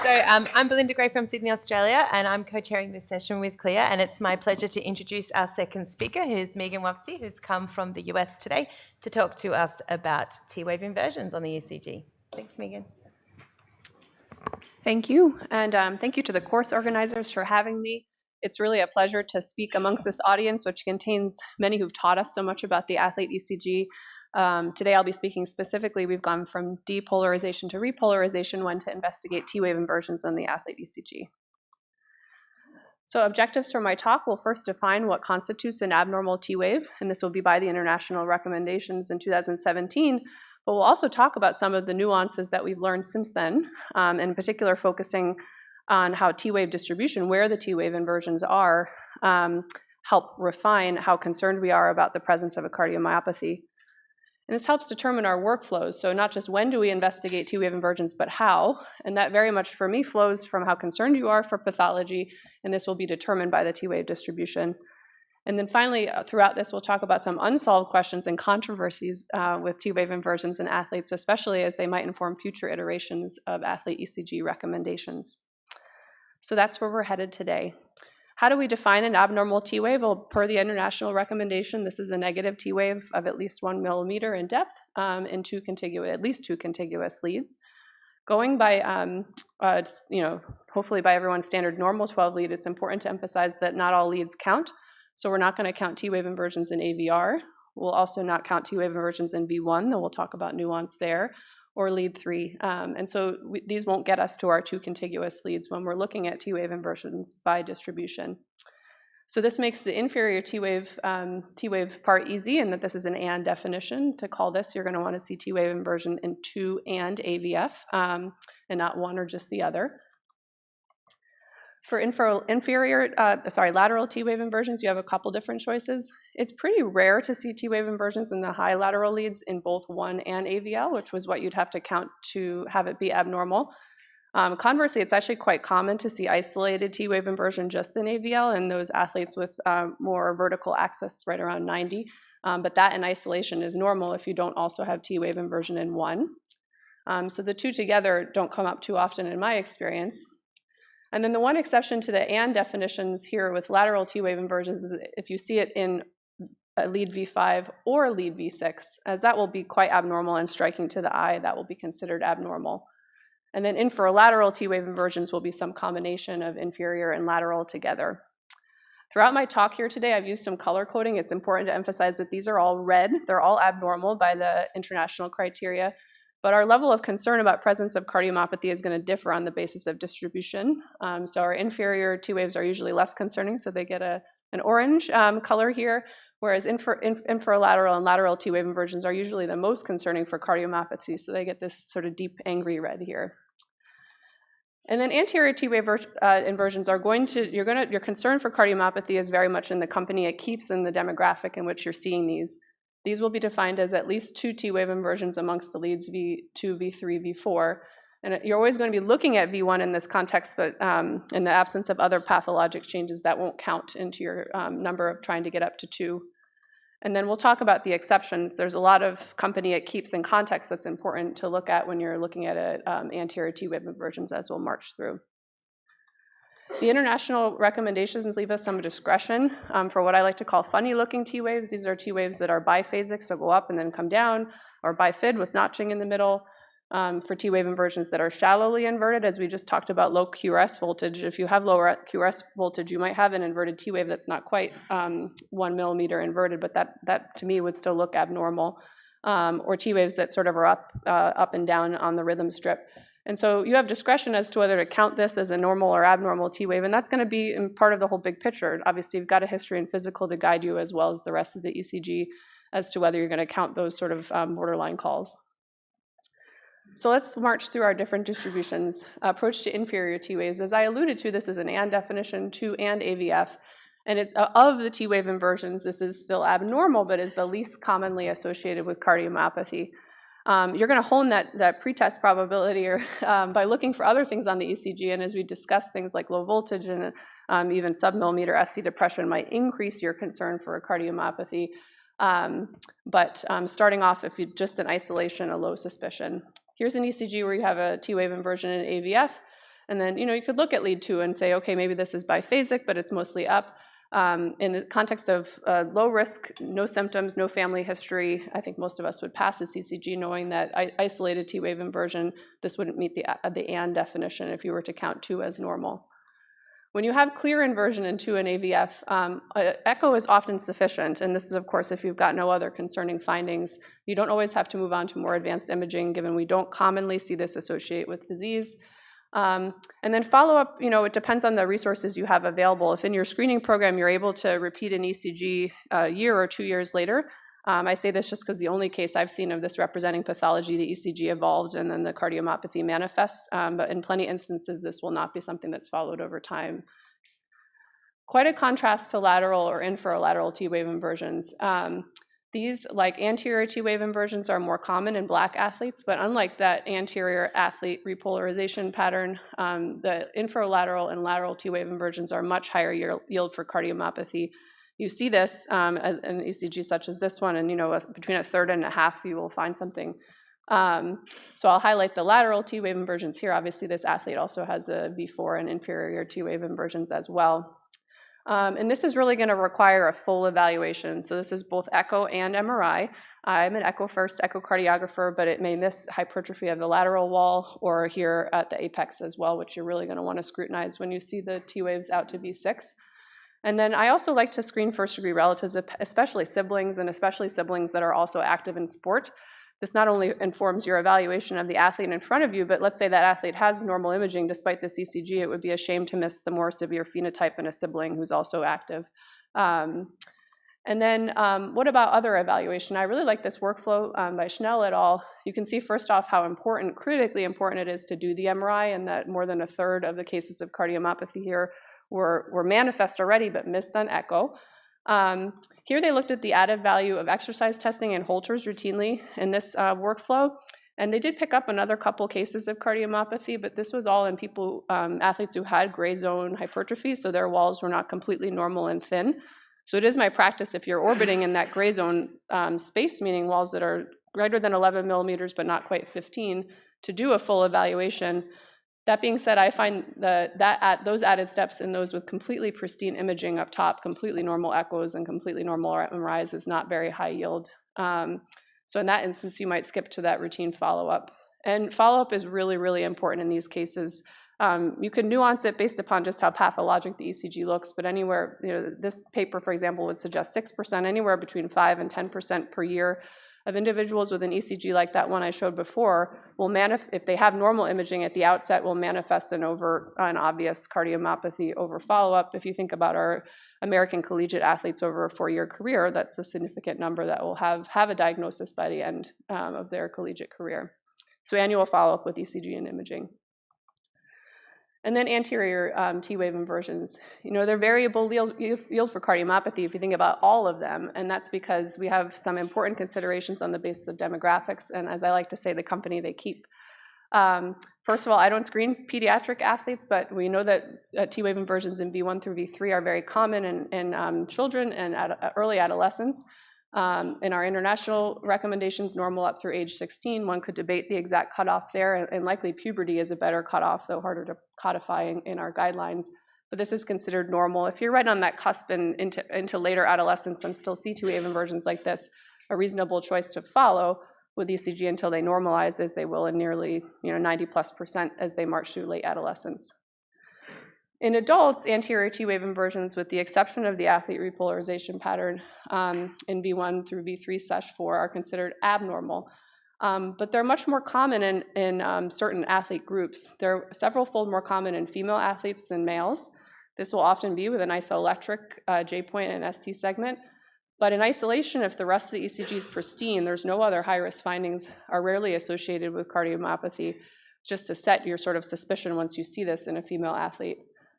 I'm Belinda Gray from Sydney, Australia, and I'm co-chairing this session with Clea, and it's my pleasure to introduce our second speaker, who's Megan Wasfy, who's come from the US today to talk to us about T-wave inversions on the ECG. Thanks, Megan. Thank you, and thank you to the course organizers for having me. It's really a pleasure to speak amongst this audience, which contains many who've taught us so much about the athlete ECG. Today I'll be speaking specifically, we've gone from depolarization to repolarization when to investigate T-wave inversions on the athlete ECG. So objectives for my talk will first define what constitutes an abnormal T-wave, and this will be by the international recommendations in 2017, but we'll also talk about some of the nuances that we've learned since then, in particular focusing on how T-wave distribution, where the T-wave inversions are, help refine how concerned we are about the presence of a cardiomyopathy. And this helps determine our workflows. So not just when do we investigate T-wave inversions, but how. And that very much for me flows from how concerned you are for pathology, and this will be determined by the T-wave distribution. And then finally, throughout this, we'll talk about some unsolved questions and controversies with T-wave inversions in athletes, especially as they might inform future iterations of athlete ECG recommendations. So that's where we're headed today. How do we define an abnormal T-wave? Well, per the international recommendation, this is a negative T-wave of at least 1 millimeter in depth in at least two contiguous leads. Going by, hopefully by everyone's standard normal 12 lead, it's important to emphasize that not all leads count. So we're not going to count T-wave inversions in AVR. We'll also not count T-wave inversions in V1, though we'll talk about nuance there, or lead 3. And so these won't get us to our two contiguous leads when we're looking at T-wave inversions by distribution. So this makes the inferior T-wave part easy, in that this is an and definition. To call this, you're going to want to see T-wave inversion in 2 and AVF, and not one or just the other. For lateral T-wave inversions, you have a couple different choices. It's pretty rare to see T-wave inversions in the high lateral leads in both 1 and AVL, which was what you'd have to count to have it be abnormal. Conversely, it's actually quite common to see isolated T-wave inversion just in AVL in those athletes with more vertical axis, right around 90. But that in isolation is normal if you don't also have T-wave inversion in 1. So the two together don't come up too often in my experience. And then the one exception to the and definitions here with lateral T-wave inversions is if you see it in a lead V5 or lead V6, as that will be quite abnormal and striking to the eye, that will be considered abnormal. And then inferolateral T-wave inversions will be some combination of inferior and lateral together. Throughout my talk here today, I've used some color coding. It's important to emphasize that these are all red. They're all abnormal by the international criteria. But our level of concern about presence of cardiomyopathy is going to differ on the basis of distribution. So our inferior T-waves are usually less concerning, so they get an orange color here, whereas inferolateral and lateral T-wave inversions are usually the most concerning for cardiomyopathy, so they get this sort of deep angry red here. And then anterior T-wave inversions are your concern for cardiomyopathy is very much in the company it keeps in the demographic in which you're seeing these. These will be defined as at least 2 T-wave inversions amongst the leads V2, V3, V4. And you're always going to be looking at V1 in this context, but in the absence of other pathologic changes, that won't count into your number of trying to get up to 2. And then we'll talk about the exceptions. There's a lot of company it keeps in context that's important to look at when you're looking at anterior T-wave inversions, as we'll march through. The international recommendations leave us some discretion for what I like to call funny-looking T-waves. These are T-waves that are biphasic, so go up and then come down, or bifid with notching in the middle. For T-wave inversions that are shallowly inverted, as we just talked about low QRS voltage. If you have lower QRS voltage, you might have an inverted T-wave that's not quite 1 millimeter inverted, but that to me would still look abnormal. Or T-waves that sort of are up and down on the rhythm strip. And so you have discretion as to whether to count this as a normal or abnormal T-wave, and that's going to be part of the whole big picture. Obviously, you've got a history and physical to guide you as well as the rest of the ECG as to whether you're going to count those sort of borderline calls. So let's march through our different distributions. Approach to inferior T-waves. As I alluded to, this is an and definition, 2 and AVF. And of the T-wave inversions, this is still abnormal, but is the least commonly associated with cardiomyopathy. You're going to hone that pretest probability by looking for other things on the ECG, and as we discuss things like low voltage and even sub-millimeter ST depression might increase your concern for a cardiomyopathy. But starting off, if you just in isolation, a low suspicion. Here's an ECG where you have a T-wave inversion in AVF. And then, you could look at lead 2 and say, okay, maybe this is biphasic, but it's mostly up. In the context of low risk, no symptoms, no family history, I think most of us would pass the ECG knowing that isolated T-wave inversion, this wouldn't meet the AND definition if you were to count 2 as normal. When you have clear inversion in 2 and AVF, echo is often sufficient, and this is, of course, if you've got no other concerning findings. You don't always have to move on to more advanced imaging, given we don't commonly see this associate with disease. And then follow-up, it depends on the resources you have available. If in your screening program you're able to repeat an ECG a year or 2 years later, I say this just because the only case I've seen of this representing pathology, the ECG evolved and then the cardiomyopathy manifests, but in plenty of instances this will not be something that's followed over time. Quite a contrast to lateral or inferolateral T-wave inversions. These, like anterior T-wave inversions, are more common in Black athletes, but unlike that anterior athlete repolarization pattern, the inferolateral and lateral T-wave inversions are much higher yield for cardiomyopathy. You see this as an ECG such as this one, and between a third and a half you will find something. So I'll highlight the lateral T-wave inversions here. Obviously this athlete also has a V4 and inferior T-wave inversions as well. And this is really going to require a full evaluation. So this is both echo and MRI. I'm an echo first echocardiographer, but it may miss hypertrophy of the lateral wall or here at the apex as well, which you're really going to want to scrutinize when you see the T-waves out to V6. And then I also like to screen first-degree relatives, especially siblings, and especially siblings that are also active in sport. This not only informs your evaluation of the athlete in front of you, but let's say that athlete has normal imaging despite this ECG, it would be a shame to miss the more severe phenotype in a sibling who's also active. And then what about other evaluation? I really like this workflow by Schnell et al. You can see first off how important, critically important it is to do the MRI, and that more than a third of the cases of cardiomyopathy here were manifest already but missed on echo. Here they looked at the added value of exercise testing and Holters routinely in this workflow, and they did pick up another couple cases of cardiomyopathy, but this was all in people, athletes who had gray zone hypertrophy, so their walls were not completely normal and thin. So it is my practice, if you're orbiting in that gray zone space, meaning walls that are greater than 11 millimeters but not quite 15, to do a full evaluation. That being said, I find those added steps in those with completely pristine imaging up top, completely normal echoes and completely normal MRIs is not very high yield. So in that instance, you might skip to that routine follow-up. And follow-up is really, really important in these cases. You can nuance it based upon just how pathologic the ECG looks, but anywhere, this paper, for example, would suggest 6%, anywhere between 5 and 10% per year of individuals with an ECG like that one I showed before will if they have normal imaging at the outset, will manifest an obvious cardiomyopathy over follow-up. If you think about our American collegiate athletes over a 4-year career, that's a significant number that will have a diagnosis by the end of their collegiate career. So annual follow-up with ECG and imaging. And then anterior T-wave inversions. They're variable yield for cardiomyopathy if you think about all of them, and that's because we have some important considerations on the basis of demographics, and as I like to say, the company they keep. First of all, I don't screen pediatric athletes, but we know that T-wave inversions in V1 through V3 are very common in children and early adolescents. In our international recommendations, normal up through age 16, one could debate the exact cutoff there, and likely puberty is a better cutoff, though harder to codify in our guidelines. But this is considered normal. If you're right on that cusp into later adolescence and still see T-wave inversions like this, a reasonable choice to follow with ECG until they normalize, as they will in nearly 90+% as they march through late adolescence. In adults, anterior T-wave inversions, with the exception of the athlete repolarization pattern in V1 through V3/4, are considered abnormal. But they're much more common in certain athlete groups. They're several-fold more common in female athletes than males. This will often be with an isoelectric J-point and ST segment. But in isolation, if the rest of the ECG is pristine, there's no other high-risk findings are rarely associated with cardiomyopathy, just to set your sort of suspicion once you see this in a female athlete.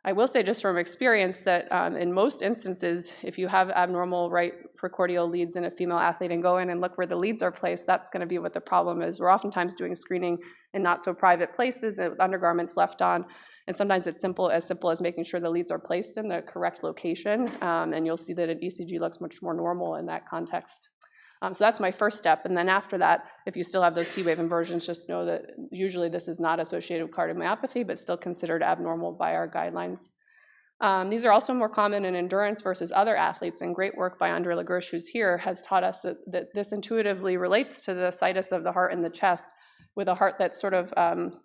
I will say just from experience that in most instances, if you have abnormal right precordial leads in a female athlete and go in and look where the leads are placed, that's going to be what the problem is. We're oftentimes doing screening in not so private places with undergarments left on, and sometimes it's simple as making sure the leads are placed in the correct location, and you'll see that an ECG looks much more normal in that context. So that's my first step. And then after that, if you still have those T-wave inversions, just know that usually this is not associated with cardiomyopathy, but still considered abnormal by our guidelines. These are also more common in endurance versus other athletes, and great work by Andre Lagersh, who's here, has taught us that this intuitively relates to the situs of the heart in the chest, with a heart that's sort of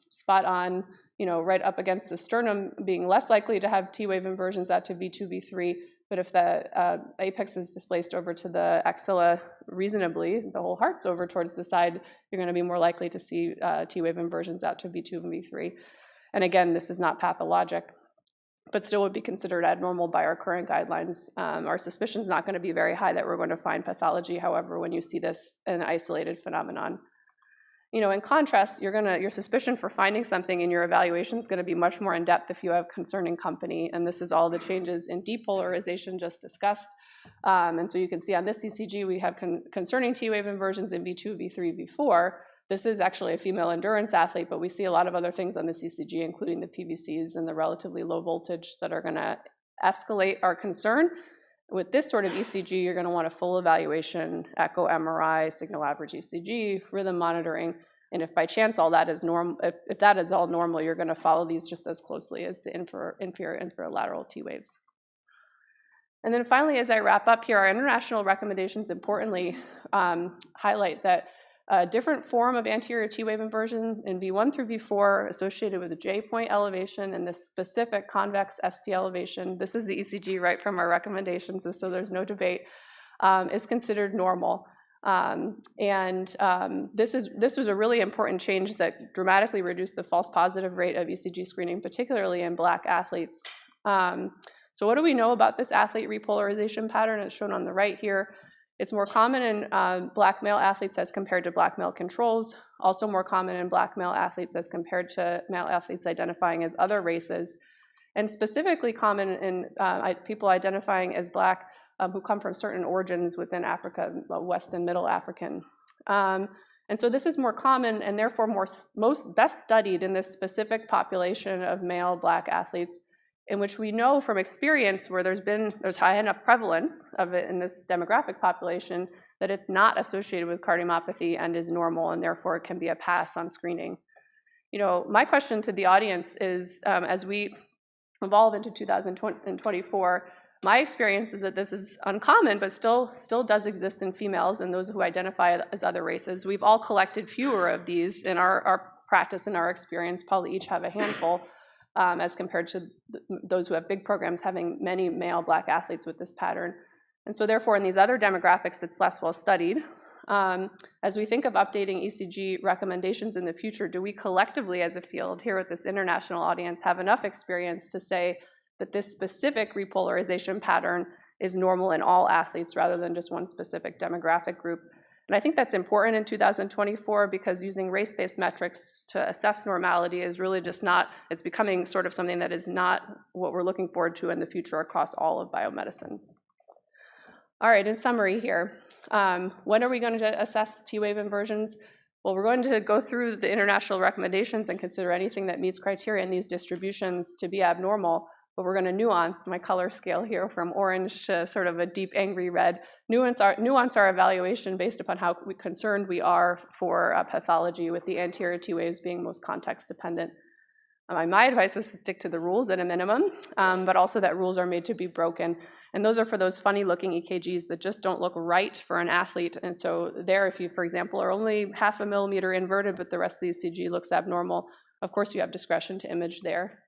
spot on, right up against the sternum, being less likely to have T-wave inversions out to V2, V3. But if the apex is displaced over to the axilla reasonably, the whole heart's over towards the side, you're going to be more likely to see T-wave inversions out to V2 and V3. And again, this is not pathologic, but still would be considered abnormal by our current guidelines. Our suspicion is not going to be very high that we're going to find pathology. However, when you see this an isolated phenomenon, in contrast, your suspicion for finding something in your evaluation is going to be much more in depth if you have concerning company, and this is all the changes in depolarization just discussed. And so you can see on this ECG we have concerning T-wave inversions in V2, V3, V4. This is actually a female endurance athlete, but we see a lot of other things on this ECG, including the PVCs and the relatively low voltage that are going to escalate our concern. With this sort of ECG, you're going to want a full evaluation, echo, MRI, signal average ECG, rhythm monitoring, and if by chance all that is normal, if that is all normal, you're going to follow these just as closely as the inferior inferolateral T-waves. And then finally, as I wrap up here, our international recommendations importantly highlight that a different form of anterior T-wave inversion in V1 through V4 associated with a J point elevation and this specific convex ST elevation, this is the ECG right from our recommendations, so there's no debate, is considered normal. This was a really important change that dramatically reduced the false positive rate of ECG screening, particularly in Black athletes. So what do we know about this athlete repolarization pattern? It's shown on the right here. It's more common in Black male athletes as compared to Black male controls, also more common in Black male athletes as compared to male athletes identifying as other races, and specifically common in people identifying as Black who come from certain origins within Africa, West and Middle African. And so this is more common and therefore best studied in this specific population of male Black athletes, in which we know from experience where there's high enough prevalence of it in this demographic population that it's not associated with cardiomyopathy and is normal, and therefore it can be a pass on screening. My question to the audience is, as we evolve into 2024, my experience is that this is uncommon, but still does exist in females and those who identify as other races. We've all collected fewer of these in our practice and our experience, probably each have a handful, as compared to those who have big programs having many male Black athletes with this pattern. And so therefore in these other demographics that's less well studied, as we think of updating ECG recommendations in the future, do we collectively as a field here with this international audience have enough experience to say that this specific repolarization pattern is normal in all athletes rather than just one specific demographic group? And I think that's important in 2024 because using race-based metrics to assess normality is really just not, it's becoming sort of something that is not what we're looking forward to in the future across all of biomedicine. All right, in summary here, when are we going to assess T-wave inversions? Well, we're going to go through the international recommendations and consider anything that meets criteria in these distributions to be abnormal, but we're going to nuance my color scale here from orange to sort of a deep angry red, nuance our evaluation based upon how concerned we are for pathology, with the anterior T-waves being most context dependent. My advice is to stick to the rules at a minimum, but also that rules are made to be broken. And those are for those funny looking EKGs that just don't look right for an athlete. And so there, if you, for example, are only 0.5 millimeter inverted, but the rest of the ECG looks abnormal, of course you have discretion to image there.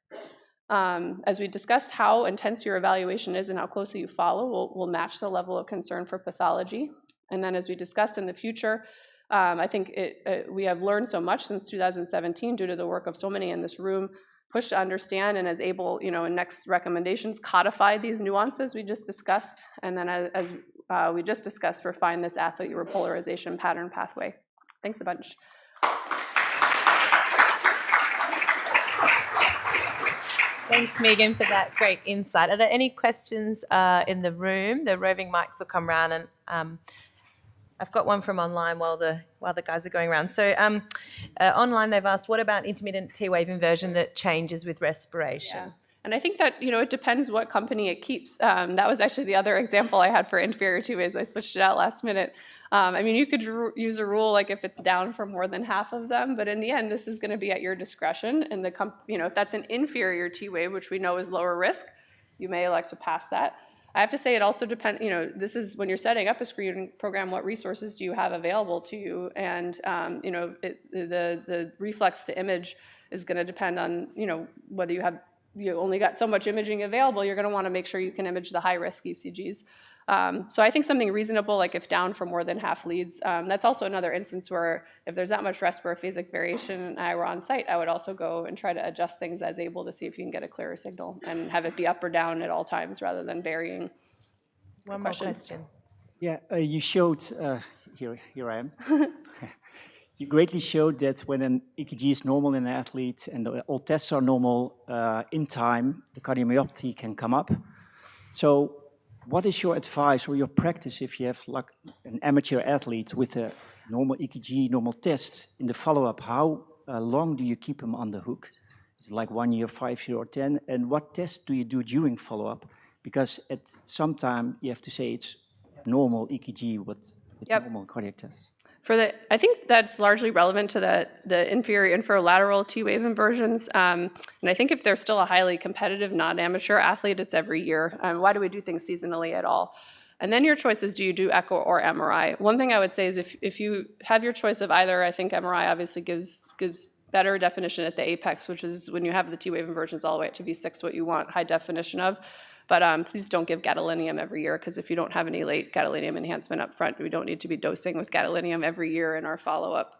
As we discussed how intense your evaluation is and how closely you follow will match the level of concern for pathology. And then as we discussed in the future, I think we have learned so much since 2017 due to the work of so many in this room, pushed to understand and is able, in next recommendations, codify these nuances we just discussed. And then as we just discussed, refine this athlete repolarization pattern pathway. Thanks a bunch. Thanks, Megan, for that great insight. Are there any questions in the room? The roving mics will come around, and I've got one from online while the guys are going around. So online they've asked, what about intermittent T-wave inversion that changes with respiration? Yeah. And I think that, it depends what company it keeps. That was actually the other example I had for inferior T-waves. I switched it out last minute. I mean, you could use a rule like if it's down for more than half of them, but in the end, this is going to be at your discretion. And if that's an inferior T-wave, which we know is lower risk, you may elect to pass that. I have to say it also depends, this is when you're setting up a screening program, what resources do you have available to you? And, the reflex to image is going to depend on, whether you only got so much imaging available, you're going to want to make sure you can image the high-risk ECGs. So I think something reasonable, like if down for more than half leads, that's also another instance where if there's that much respiraphasic variation and I were on site, I would also go and try to adjust things as able to see if you can get a clearer signal and have it be up or down at all times rather than varying. One more question. Yeah, you showed, here I am. You greatly showed that when an EKG is normal in an athlete and all tests are normal, in time, the cardiomyopathy can come up. So what is your advice or your practice if you have like an amateur athlete with a normal EKG, normal test in the follow-up? How long do you keep them on the hook? Is it like 1 year, 5 years, or 10? And what tests do you do during follow-up? Because at some time you have to say it's normal EKG with normal cardiac tests. I think that's largely relevant to the inferior inferolateral T-wave inversions. And I think if they're still a highly competitive, non-amateur athlete, it's every year. Why do we do things seasonally at all? And then your choice is, do you do echo or MRI? One thing I would say is if you have your choice of either, I think MRI obviously gives better definition at the apex, which is when you have the T-wave inversions all the way up to V6, what you want high definition of. But please don't give gadolinium every year, because if you don't have any late gadolinium enhancement up front, we don't need to be dosing with gadolinium every year in our follow-up.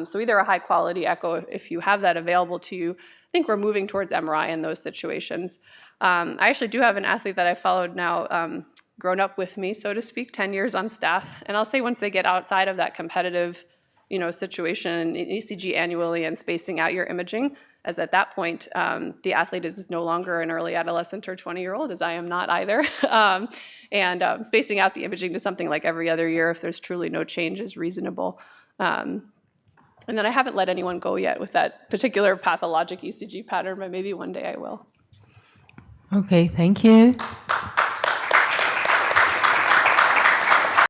So either a high-quality echo, if you have that available to you. I think we're moving towards MRI in those situations. I actually do have an athlete that I followed now, grown up with me, so to speak, 10 years on staff. And I'll say once they get outside of that competitive situation, ECG annually and spacing out your imaging, as at that point, the athlete is no longer an early adolescent or 20-year-old, as I am not either. And spacing out the imaging to something like every other year, if there's truly no change, is reasonable. And then I haven't let anyone go yet with that particular pathologic ECG pattern, but maybe one day I will. Okay, thank you.